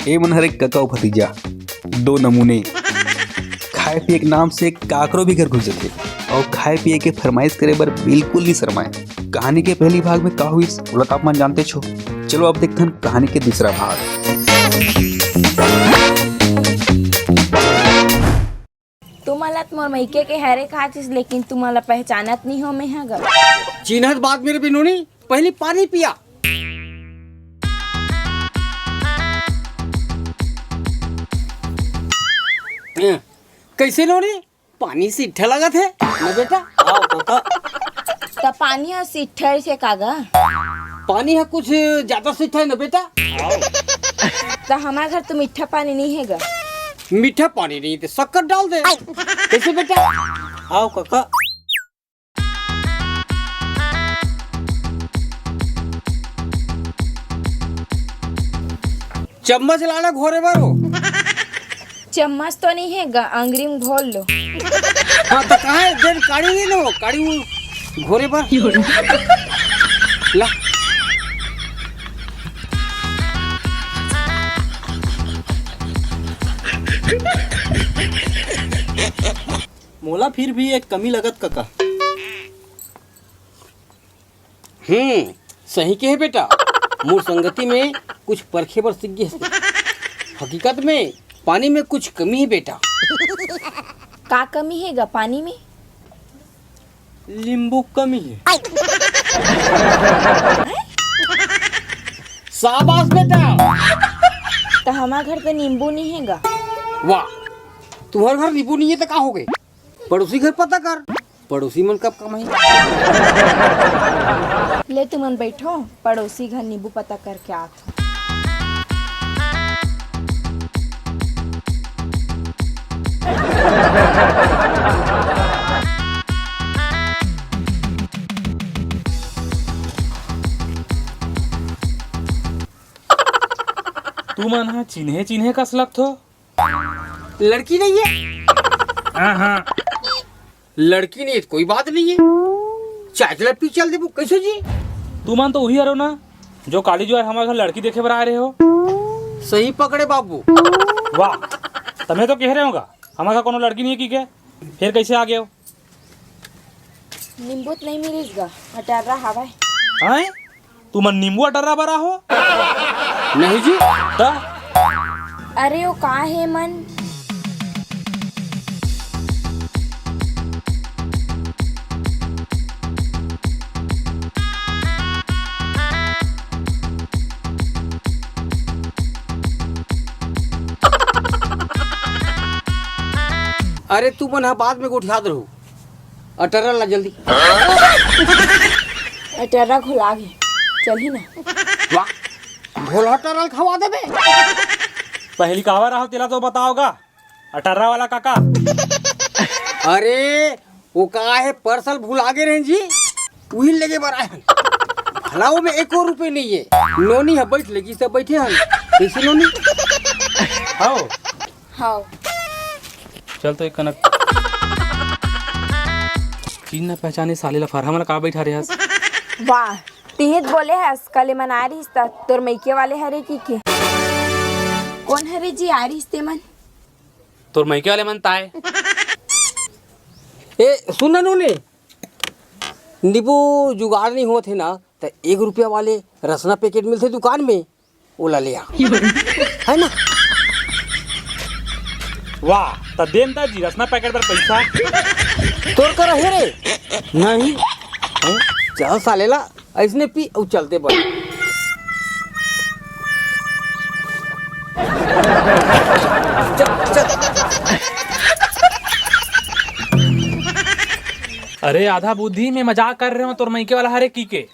ए मन हर एक कका भतीजा दो नमूने खाए पिए के नाम से काकरो भी घर घुस जाते और खाए पिए के फरमाइश करे बर बिल्कुल नहीं शर्माए। कहानी के पहली भाग में का हुई बोला आप मन जानते छो। चलो अब देखते हैं कहानी के दूसरा भाग। तुम्हाला मोर मईके के हरे खाचिस लेकिन तुम्हाला पहचानत नहीं हो मैं हगा। चिन्हत बात मेरे बिनोनी पहले पानी पिया। कैसे नोनी पानी सीठा लगा थे ना बेटा। आओ काका। तो पानी और सिट्ठर से कागा पानी है कुछ ज्यादा सीठा है ना बेटा। तो हमारे घर तो मीठा पानी नहीं हैगा। मीठा पानी नहीं तो शक्कर डाल दे। कैसे बेटा। आओ काका। चम्मच लाना घोरे बारो। चम्मच तो नहीं हैगा अंगरी में घोल लो। हाँ तो कहाँ है देर काड़ी नहीं लो काड़ी घोरे पर ला। मोला फिर भी एक कमी लगत काका। सही के है बेटा। मूल संगति में कुछ परखे पर सीख गए। हकीकत में पानी में कुछ कमी है बेटा। का कमी हैगा पानी में। नींबू कमी है। शाबाश बेटा। तो हमारे घर तो नींबू नहीं हैगा। वाह तुम्हारे घर नींबू नहीं है तो का हो गए। पड़ोसी घर पता कर। पड़ोसी मन कब कम है। ले तुमन बैठो पड़ोसी घर नींबू पता करके आत। तू मन हा चिन्हे चिन्हे कस लगत हो। लड़की नहीं है। हाँ लड़की नहीं है कोई बात नहीं है। चाचला पी चल दे कैसे जी। तू मन तो वही हरो ना जो काली जो है हमारे घर लड़की देखे बर आ रहे हो। सही पकड़े बाबू। वाह तुम्हें तो कह रहे होगा हमारे घर कोनो लड़की नहीं है की क्या फिर कैसे आ गए हो। नींबू तो नहीं मिलेगा अटारा हवा है। हैं तू मन नींबू अटर्रा बरा हो। नहीं जी ता अरे वो का है मन। अरे तू मन बाद में उठा रहो। अटरा ला जल्दी। अटारा घुला गए चल ही ना। वाह भोला टरल खवा देबे। पहली कहवा रहा तेला तो बताओगा अटर्रा वाला काका। अरे वो कहा है पर्सल भूल आगे रहे जी वही लेके बरा है। भलाओ में 1 रुपए नहीं है। नोनी है बैठ लगी सब बैठे हैं। कैसे नोनी। आओ हाँ चल तो एक कनक चीन ना पहचाने साले लफार हमारा कहाँ बैठा रहे हस। वाह तिहित बोले हस कले मन आ रही तोर मैके वाले हरे की के। कौन हरे जी आ रही ते मन। तोर मैके वाले मन ताए। ए सुन नोनी नींबू जुगाड़ नहीं होते ना तो 1 रुपया वाले रसना पैकेट मिलते दुकान में ओला ले आ है ना। वाह तो देन ता जी रसना पैकेट पर पैसा तोर कर है रे नहीं हैं? चल सालेला ऐसने पी और चलते बड़। अरे आधा बुद्धि में मजाक कर रहे हो तोर मैके वाला हरे की के।